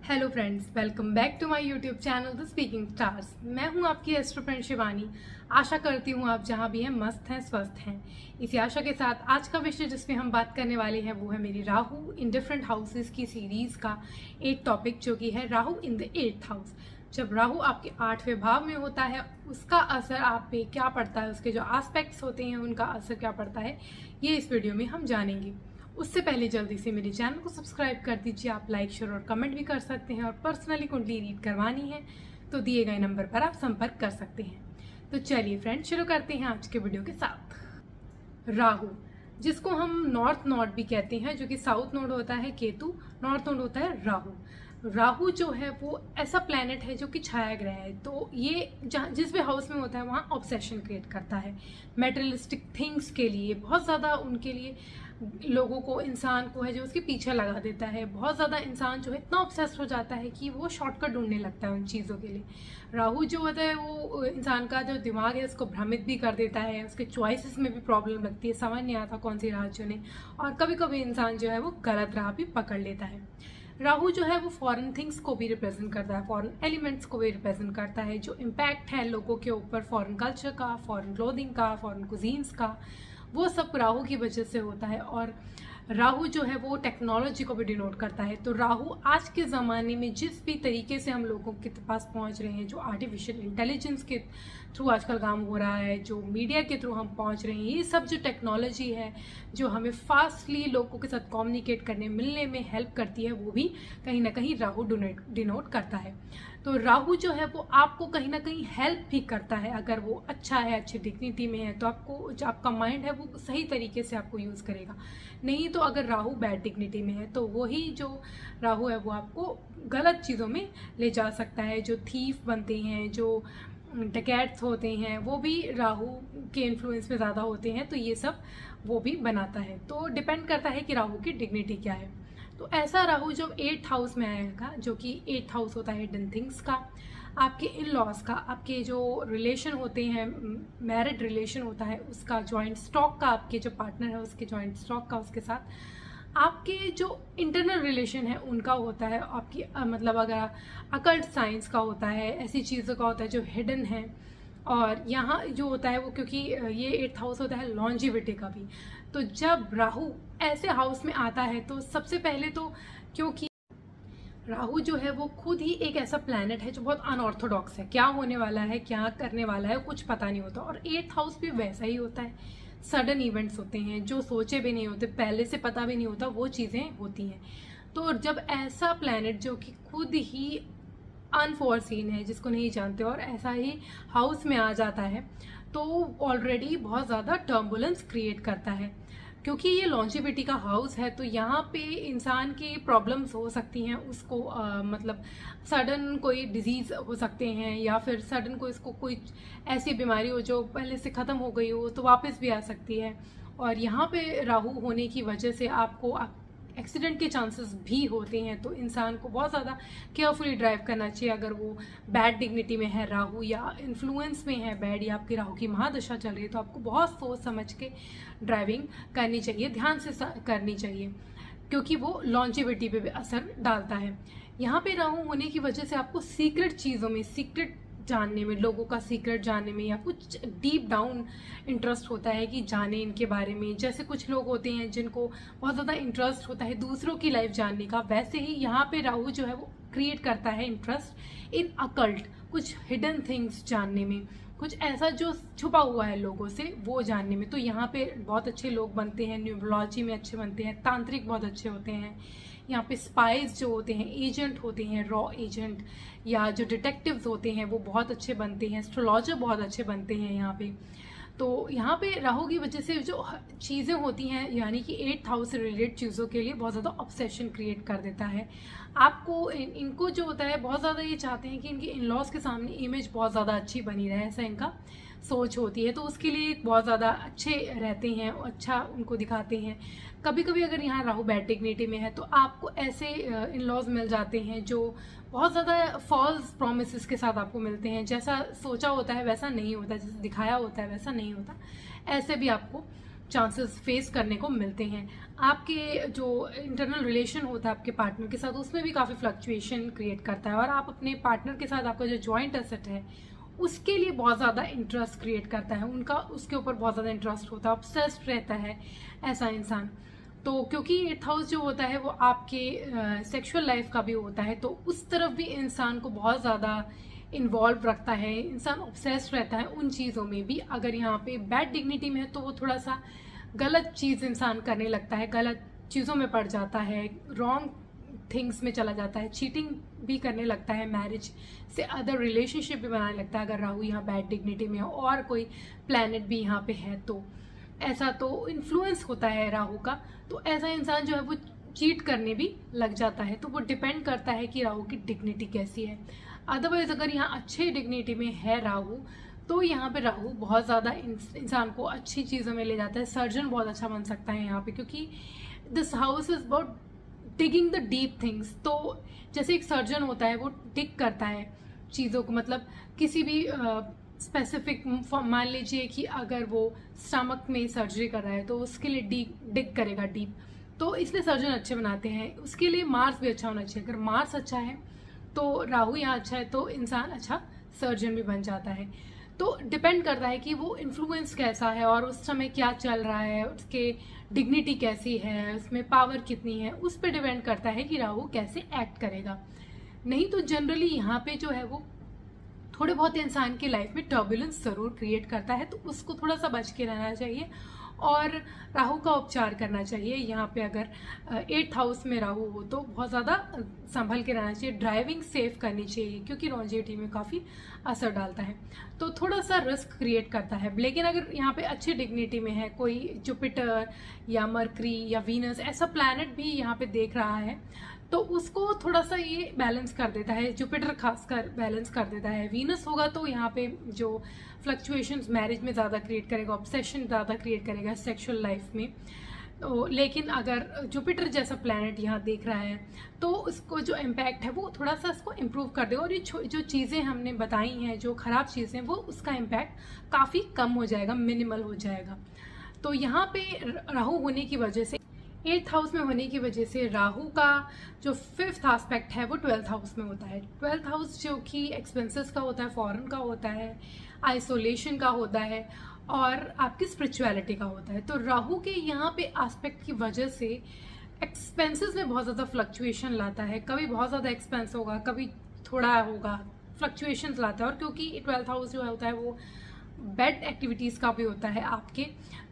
Hello friends, welcome back to my YouTube channel the speaking stars. मैं हूं आपकी astro friend Shivani. आशा करती हूं आप जहां भी हैं मस्त हैं, स्वस्थ हैं। इसी आशा के साथ आज का विषय जिसमें हम बात करने वाले हैं वो है मेरी राहु इन डिफरेंट हाउसेस की सीरीज का एक टॉपिक, जो कि है Rahu in the 8th house. जब राहु आपके 8वें भाव में होता है उसका असर आप पे क्या पड़ता है, उसके जो एस्पेक्ट्स होते हैं उनका असर क्या पड़ता है, ये इस वीडियो में हम जानेंगे। उससे पहले जल्दी से मेरे चैनल को सब्सक्राइब कर दीजिए। आप लाइक, शेयर और कमेंट भी कर सकते हैं, और पर्सनली कुंडली रीड करवानी है तो दिए गए नंबर पर आप संपर्क कर सकते हैं। तो चलिए फ्रेंड्स, शुरू करते हैं आज के वीडियो के साथ। राहु, जिसको हम नॉर्थ नोड भी कहते हैं, जो कि साउथ नोड होता है केतु, नॉर्थ नोड होता है राहु। राहु जो है वो ऐसा प्लैनेट है जो कि छाया ग्रह है। तो ये जिस भी हाउस में होता है वहाँ ऑब्सेशन क्रिएट करता है मेटेरियलिस्टिक थिंग्स के लिए। बहुत ज़्यादा उनके लिए लोगों को, इंसान को है जो उसके पीछे लगा देता है। बहुत ज़्यादा इंसान जो है इतना ऑब्सेस्ड हो जाता है कि वो शॉर्टकट ढूंढने लगता है उन चीज़ों के लिए। राहु जो होता है वो इंसान का जो दिमाग है उसको भ्रमित भी कर देता है, उसके चॉइसेस में भी प्रॉब्लम लगती है, समझ नहीं आता कौन सी राह चुने, और कभी कभी इंसान जो है वो गलत राह भी पकड़ लेता है। राहु जो है वो फॉरेन थिंग्स को भी रिप्रेजेंट करता है, फॉरेन एलिमेंट्स को भी रिप्रेजेंट करता है। जो इम्पैक्ट है लोगों के ऊपर फॉरेन कल्चर का, फॉरेन क्लोथिंग का, फॉरेन कुजीन्स का, वो सब राहु की वजह से होता है। और राहु जो है वो टेक्नोलॉजी को भी डिनोट करता है। तो राहु आज के ज़माने में जिस भी तरीके से हम लोगों के पास पहुंच रहे हैं, जो आर्टिफिशियल इंटेलिजेंस के थ्रू आजकल काम हो रहा है, जो मीडिया के थ्रू हम पहुंच रहे हैं, ये सब जो टेक्नोलॉजी है जो हमें फास्टली लोगों के साथ कम्युनिकेट करने, मिलने में हेल्प करती है, वो भी कहीं ना कहीं राहु डिनोट करता है। तो राहु जो है वो आपको कहीं ना कहीं हेल्प भी करता है। अगर वो अच्छा है, अच्छी डिग्निटी में है, तो आपको जो आपका माइंड है वो सही तरीके से आपको यूज़ करेगा। नहीं तो अगर राहु बैड डिग्निटी में है तो वही जो राहु है वो आपको गलत चीज़ों में ले जा सकता है। जो थीफ बनते हैं, जो डकैट्स होते हैं, वो भी राहु के इन्फ्लुएंस में ज़्यादा होते हैं। तो ये सब वो भी बनाता है। तो डिपेंड करता है कि राहु की डिग्निटी क्या है। तो ऐसा राहु जब 8th हाउस में आएगा, जो कि 8th हाउस होता है हिडन थिंग्स का, आपके इन लॉज का, आपके जो रिलेशन होते हैं, मैरिड रिलेशन होता है उसका, जॉइंट स्टॉक का, आपके जो पार्टनर है उसके जॉइंट स्टॉक का, उसके साथ आपके जो इंटरनल रिलेशन है उनका होता है। आपकी मतलब अगर अकल्ट साइंस का होता है, ऐसी चीज़ों का होता है जो हिडन है। और यहाँ जो होता है वो, क्योंकि ये 8th हाउस होता है लॉन्जिविटी का भी, तो जब राहु ऐसे हाउस में आता है तो सबसे पहले तो, क्योंकि राहु जो है वो खुद ही एक ऐसा प्लैनेट है जो बहुत अनऑर्थोडॉक्स है, क्या होने वाला है, क्या करने वाला है, कुछ पता नहीं होता। और 8th हाउस भी वैसा ही होता है, सडन इवेंट्स होते हैं जो सोचे भी नहीं होते, पहले से पता भी नहीं होता, वो चीज़ें होती हैं। तो जब ऐसा प्लैनेट जो कि खुद ही अनफोर्सीन है, जिसको नहीं जानते, और ऐसा ही हाउस में आ जाता है, तो ऑलरेडी बहुत ज़्यादा टर्बुलेंस क्रिएट करता है। क्योंकि ये लॉन्जिविटी का हाउस है तो यहाँ पे इंसान की प्रॉब्लम्स हो सकती हैं, उसको मतलब सडन कोई डिजीज़ हो सकते हैं, या फिर सडन को इसको कोई ऐसी बीमारी हो जो पहले से ख़त्म हो गई हो तो वापस भी आ सकती है। और यहाँ पे राहु होने की वजह से आपको एक्सीडेंट के चांसेस भी होते हैं। तो इंसान को बहुत ज़्यादा केयरफुली ड्राइव करना चाहिए। अगर वो बैड डिग्निटी में है राहु, या इन्फ्लुएंस में है बैड, या आपकी राहु की महादशा चल रही है, तो आपको बहुत सोच समझ के ड्राइविंग करनी चाहिए, ध्यान से करनी चाहिए, क्योंकि वो लॉन्जिविटी पे भी असर डालता है। यहाँ पे राहु होने की वजह से आपको सीक्रेट चीज़ों में, सीक्रेट जानने में, लोगों का सीक्रेट जानने में, या कुछ डीप डाउन इंटरेस्ट होता है कि जाने इनके बारे में। जैसे कुछ लोग होते हैं जिनको बहुत ज़्यादा इंटरेस्ट होता है दूसरों की लाइफ जानने का, वैसे ही यहाँ पे राहु जो है वो क्रिएट करता है इंटरेस्ट इन अकल्ट, कुछ हिडन थिंग्स जानने में, कुछ ऐसा जो छुपा हुआ है लोगों से वो जानने में। तो यहाँ पे बहुत अच्छे लोग बनते हैं, न्यूमरोलॉजी में अच्छे बनते हैं, तांत्रिक बहुत अच्छे होते हैं। यहाँ पे स्पाइस जो होते हैं, एजेंट होते हैं, रॉ एजेंट, या जो डिटेक्टिव्स होते हैं वो बहुत अच्छे बनते हैं, एस्ट्रोलॉजर बहुत अच्छे बनते हैं यहाँ पे। तो यहाँ पे राहु की वजह से जो चीज़ें होती हैं, यानी कि 8th हाउस से रिलेटेड चीज़ों के लिए बहुत ज़्यादा ऑब्सेशन क्रिएट कर देता है आपको। इनको जो होता है बहुत ज़्यादा ये चाहते हैं कि इनके इन लॉज के सामने इमेज बहुत ज़्यादा अच्छी बनी रहे, ऐसा इनका सोच होती है। तो उसके लिए बहुत ज़्यादा अच्छे रहते हैं, अच्छा उनको दिखाते हैं। कभी कभी अगर यहाँ राहु बैड डिग्निटी में है तो आपको ऐसे इन लॉज मिल जाते हैं जो बहुत ज़्यादा फॉल्स प्रोमिस के साथ आपको मिलते हैं। जैसा सोचा होता है वैसा नहीं होता, जैसा दिखाया होता है वैसा नहीं होता, ऐसे भी आपको चांसेस फेस करने को मिलते हैं। आपके जो इंटरनल रिलेशन होता है आपके पार्टनर के साथ, उसमें भी काफ़ी फ्लक्चुएशन क्रिएट करता है, और आप अपने पार्टनर के साथ आपका जो जॉइंट एसेट है उसके लिए बहुत ज़्यादा इंटरेस्ट क्रिएट करता है, उनका उसके ऊपर बहुत ज़्यादा इंटरेस्ट होता है, ऑब्सेस्ड रहता है ऐसा इंसान। तो क्योंकि 8th हाउस जो होता है वो आपके सेक्सुअल लाइफ का भी होता है, तो उस तरफ भी इंसान को बहुत ज़्यादा इन्वॉल्व रखता है, इंसान ऑब्सेस्ड रहता है उन चीज़ों में भी। अगर यहाँ पे बैड डिग्निटी में है तो वो थोड़ा सा गलत चीज़ इंसान करने लगता है, गलत चीज़ों में पड़ जाता है, रॉन्ग थिंग्स में चला जाता है, चीटिंग भी करने लगता है, मैरिज से अदर रिलेशनशिप भी बनाने लगता है अगर राहु यहाँ बैड डिग्निटी में है और कोई प्लैनेट भी यहाँ पे है तो। ऐसा तो इन्फ्लुएंस होता है राहु का, तो ऐसा इंसान जो है वो चीट करने भी लग जाता है। तो वो डिपेंड करता है कि राहु की डिग्निटी कैसी है। अदरवाइज अगर यहाँ अच्छे डिग्निटी में है राहु, तो यहाँ पे राहु बहुत ज़्यादा इंसान को अच्छी चीज़ों में ले जाता है, सर्जन बहुत अच्छा बन सकता है यहाँ पे, क्योंकि this house is about digging the deep things. तो जैसे एक सर्जन होता है वो डिग करता है चीज़ों को, मतलब किसी भी स्पेसिफिक, मान लीजिए कि अगर वो स्टमक में सर्जरी कर रहा है तो उसके लिए डिग करेगा डीप, तो इसलिए सर्जन अच्छे बनाते हैं। उसके लिए मार्स भी अच्छा होना चाहिए, अगर मार्स अच्छा है तो राहु यहाँ अच्छा है तो इंसान अच्छा सर्जन भी बन जाता है। तो डिपेंड करता है कि वो इन्फ्लुएंस कैसा है और उस समय क्या चल रहा है, उसके डिग्निटी कैसी है, उसमें पावर कितनी है, उस पर डिपेंड करता है कि राहु कैसे एक्ट करेगा। नहीं तो जनरली यहाँ पे जो है वो थोड़े बहुत इंसान की लाइफ में टर्बुलेंस जरूर क्रिएट करता है, तो उसको थोड़ा सा बच के रहना चाहिए और राहु का उपचार करना चाहिए। यहाँ पे अगर 8th हाउस में राहु हो तो बहुत ज़्यादा संभल के रहना चाहिए, ड्राइविंग सेफ करनी चाहिए क्योंकि लॉन्जेविटी में काफ़ी असर डालता है, तो थोड़ा सा रिस्क क्रिएट करता है। लेकिन अगर यहाँ पे अच्छी डिग्निटी में है, कोई जुपिटर या मरकरी या वीनस ऐसा प्लैनेट भी यहाँ पे देख रहा है, तो उसको थोड़ा सा ये बैलेंस कर देता है, जुपिटर खासकर बैलेंस कर देता है। वीनस होगा तो यहाँ पे जो फ्लक्चुएशंस मैरिज में ज़्यादा क्रिएट करेगा, ऑब्सेशन ज़्यादा क्रिएट करेगा सेक्सुअल लाइफ में। तो लेकिन अगर जुपिटर जैसा प्लैनेट यहाँ देख रहा है तो उसको जो इम्पैक्ट है वो थोड़ा सा इसको इम्प्रूव कर देगा, और ये जो चीज़ें हमने बताई हैं, जो ख़राब चीज़ें, वो उसका इम्पैक्ट काफ़ी कम हो जाएगा, मिनिमल हो जाएगा। तो यहाँ पे राहु होने की वजह से, 8th हाउस में होने की वजह से राहु का जो 5th एस्पेक्ट है वो 12th हाउस में होता है। 12th हाउस जो कि एक्सपेंसेस का होता है, फॉरेन का होता है, आइसोलेशन का होता है और आपकी स्पिरिचुअलिटी का होता है। तो राहु के यहाँ पे एस्पेक्ट की वजह से एक्सपेंसेस में बहुत ज़्यादा फ्लक्चुएशन लाता है, कभी बहुत ज़्यादा एक्सपेंस होगा, कभी थोड़ा होगा, फ्लक्चुएशंस लाता है। और क्योंकि 12th हाउस जो होता है वो बेड एक्टिविटीज़ का भी होता है आपके,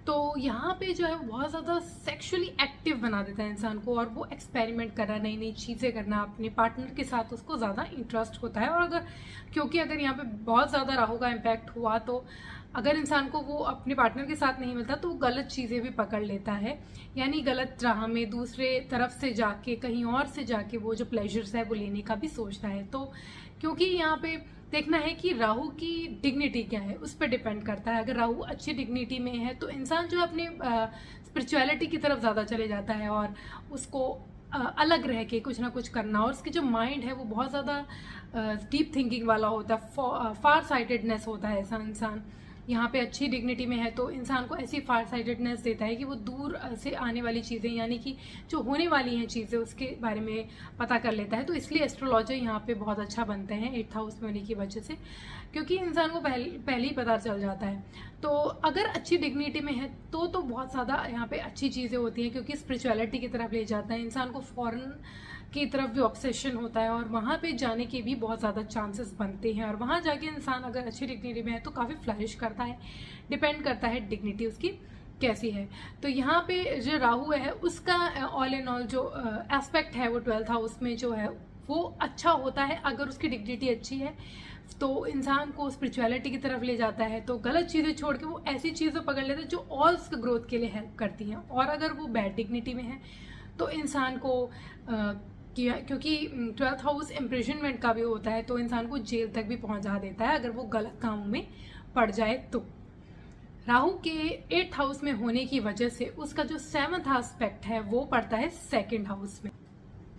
तो यहाँ पे जो है बहुत ज़्यादा सेक्सुअली एक्टिव बना देता है इंसान को, और वो एक्सपेरिमेंट करना, नई नई चीज़ें करना अपने पार्टनर के साथ उसको ज़्यादा इंटरेस्ट होता है। और अगर यहाँ पे बहुत ज़्यादा राहु का इम्पैक्ट हुआ तो अगर इंसान को वो अपने पार्टनर के साथ नहीं मिलता तो वो गलत चीज़ें भी पकड़ लेता है, यानी गलत राह में दूसरे तरफ से जाके, कहीं और से जाके वो जो प्लेजर्स है वो लेने का भी सोचता है। तो क्योंकि यहाँ पे देखना है कि राहु की डिग्निटी क्या है, उस पर डिपेंड करता है। अगर राहु अच्छी डिग्निटी में है तो इंसान जो है अपने स्पिरिचुअलिटी की तरफ ज़्यादा चले जाता है और उसको अलग रह के कुछ ना कुछ करना, और उसके जो माइंड है वो बहुत ज़्यादा डीप थिंकिंग वाला होता है, फार साइटेडनेस होता है ऐसा इंसान। यहाँ पे अच्छी डिग्निटी में है तो इंसान को ऐसी फार साइटेडनेस देता है कि वो दूर से आने वाली चीज़ें, यानी कि जो होने वाली हैं चीज़ें, उसके बारे में पता कर लेता है। तो इसलिए एस्ट्रोलॉजर यहाँ पे बहुत अच्छा बनते हैं 8th हाउस में होने की वजह से, क्योंकि इंसान को पहले ही पता चल जाता है। तो अगर अच्छी डिग्निटी में है तो बहुत ज़्यादा यहाँ पे अच्छी चीज़ें होती हैं, क्योंकि स्पिरिचुअलिटी की तरफ ले जाता है इंसान को, फॉरेन की तरफ भी ऑब्सेशन होता है और वहाँ पे जाने के भी बहुत ज़्यादा चांसेस बनते हैं, और वहाँ जाके इंसान अगर अच्छी डिग्निटी में है तो काफ़ी फ्लरिश करता है। डिपेंड करता है डिग्निटी उसकी कैसी है। तो यहाँ पे जो राहु है उसका ऑल इन ऑल जो एस्पेक्ट है वो 12th हाउस में जो है वो अच्छा होता है। अगर उसकी डिग्निटी अच्छी है तो इंसान को स्पिरिचुअलिटी की तरफ ले जाता है, तो गलत चीज़ें छोड़ के वो ऐसी चीज़ें पकड़ लेता है जो और उसके ग्रोथ के लिए हेल्प करती हैं। और अगर वो बैड डिग्निटी में है तो इंसान को क्योंकि 12th हाउस इम्प्रिजनमेंट का भी होता है, तो इंसान को जेल तक भी पहुंचा देता है अगर वो गलत कामों में पड़ जाए। तो राहु के 8th हाउस में होने की वजह से उसका जो 7th एस्पेक्ट है वो पड़ता है 2nd हाउस में।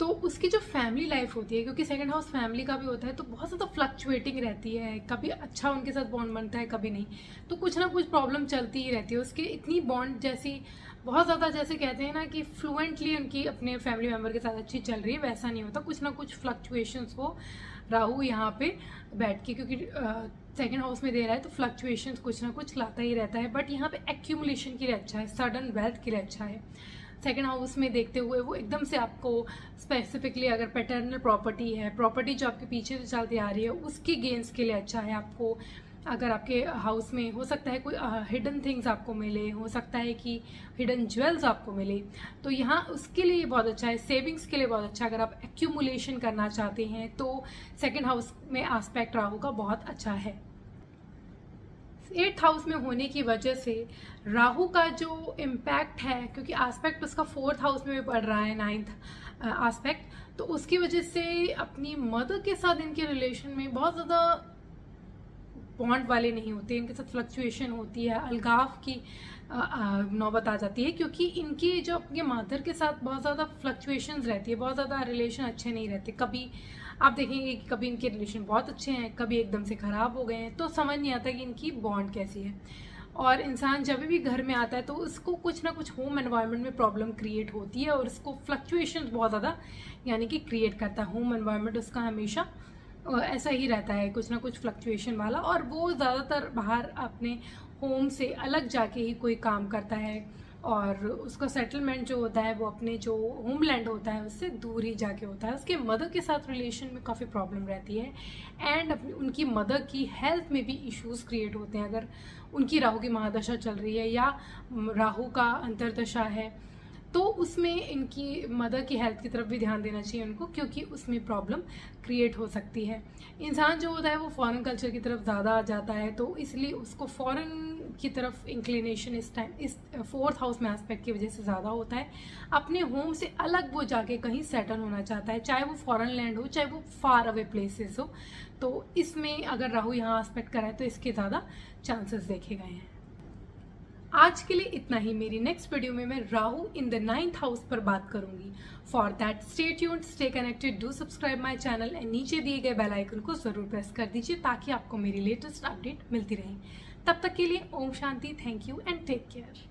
तो उसकी जो फैमिली लाइफ होती है, क्योंकि सेकंड हाउस फैमिली का भी होता है, तो बहुत ज़्यादा फ्लक्चुएटिंग रहती है। कभी अच्छा उनके साथ बॉन्ड बनता है, कभी नहीं, तो कुछ ना कुछ प्रॉब्लम चलती ही रहती है उसकी। इतनी बॉन्ड जैसी बहुत ज़्यादा, जैसे कहते हैं ना कि फ्लुएंटली उनकी अपने फैमिली मेम्बर के साथ अच्छी चल रही है, वैसा नहीं होता। कुछ ना कुछ फ्लक्चुएशंस वो राहु यहाँ पे बैठ के, क्योंकि सेकंड हाउस में दे रहा है, तो फ्लक्चुएशंस कुछ ना कुछ लाता ही रहता है। बट यहाँ पे एक्यूमुलेशन के लिए अच्छा है, सडन वेल्थ के लिए अच्छा है। सेकंड हाउस में देखते हुए वो एकदम से आपको स्पेसिफिकली, अगर पैटर्नल प्रॉपर्टी है, प्रॉपर्टी जो आपके पीछे से चलती आ रही है, उसकी गेंस के लिए अच्छा है आपको। अगर आपके हाउस में हो सकता है कोई हिडन थिंग्स आपको मिले, हो सकता है कि हिडन ज्वेल्स आपको मिले, तो यहाँ उसके लिए बहुत अच्छा है। सेविंग्स के लिए बहुत अच्छा, अगर आप एक्यूमुलेशन करना चाहते हैं तो सेकंड हाउस में एस्पेक्ट राहु का बहुत अच्छा है। 8th हाउस में होने की वजह से राहु का जो इम्पैक्ट है, क्योंकि एस्पेक्ट उसका 4th हाउस में भी पड़ रहा है, 9th एस्पेक्ट, तो उसकी वजह से अपनी मदर के साथ इनके रिलेशन में बहुत ज़्यादा बॉन्ड वाले नहीं होते, इनके साथ फ्लक्चुएशन होती है, अलगाव की नौबत आ जाती है, क्योंकि इनकी जो अपने मदर के साथ बहुत ज़्यादा फ्लक्चुएशंस रहती है, बहुत ज़्यादा रिलेशन अच्छे नहीं रहते। कभी आप देखेंगे कि कभी इनके रिलेशन बहुत अच्छे हैं, कभी एकदम से ख़राब हो गए हैं, तो समझ नहीं आता कि इनकी बॉन्ड कैसी है। और इंसान जब भी घर में आता है तो उसको कुछ ना कुछ होम एनवायरनमेंट में प्रॉब्लम क्रिएट होती है, और उसको फ्लक्चुएशंस बहुत ज़्यादा यानी कि क्रिएट करता है। होम एनवायरनमेंट उसका हमेशा ऐसा ही रहता है, कुछ ना कुछ फ्लक्चुएशन वाला, और वो ज़्यादातर बाहर अपने होम से अलग जाके ही कोई काम करता है, और उसका सेटलमेंट जो होता है वो अपने जो होमलैंड होता है उससे दूर ही जाके होता है। उसके मदर के साथ रिलेशन में काफ़ी प्रॉब्लम रहती है, एंड उनकी मदर की हेल्थ में भी इश्यूज़ क्रिएट होते हैं। अगर उनकी राहु की महादशा चल रही है या राहु का अंतर्दशा है, तो उसमें इनकी मदर की हेल्थ की तरफ भी ध्यान देना चाहिए उनको, क्योंकि उसमें प्रॉब्लम क्रिएट हो सकती है। इंसान जो होता है वो फॉरेन कल्चर की तरफ ज़्यादा आ जाता है, तो इसलिए उसको फॉरेन की तरफ इंक्लिनेशन इस टाइम इस 4th हाउस में एस्पेक्ट की वजह से ज़्यादा होता है। अपने होम से अलग वो जाके कहीं सेटल होना चाहता है, चाहे वो फॉरेन लैंड हो, चाहे वो फार अवे प्लेसेस हो। तो इसमें अगर राहु यहाँ एस्पेक्ट कराए तो इसके ज़्यादा चांसेस देखे गए हैं। आज के लिए इतना ही। मेरी नेक्स्ट वीडियो में मैं Rahu in the 9th house पर बात करूंगी। For that stay tuned, stay connected, do subscribe my channel and नीचे दिए गए बेल आइकन को जरूर प्रेस कर दीजिए ताकि आपको मेरी लेटेस्ट अपडेट मिलती रहे। तब तक के लिए Om Shanti, thank you and take care.